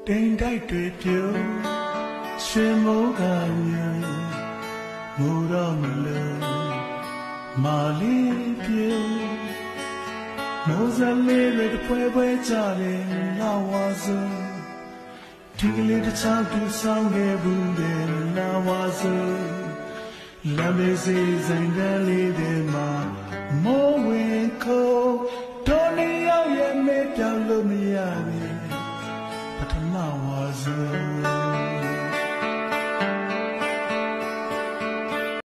တိမ်တိုက်တွေပြုံးရှင်မိုးကမြူငိုတော့မလို့မာလီပြေမိုးစလေးတွေဖွဲဖွဲကြတယ်လာဝါစို့ဒီကလေးတစ်ချောင်းသူဆောင်ခဲ့ဘူးတယ်လာဝါစို့လမ်းမေးစီစိန်တန်းလေးတွေမှာမိုးဝင်ခိုးတို့နေရောက်ရဲ့မေးပြောင်းလို့မရဘူးပထမဝါစို့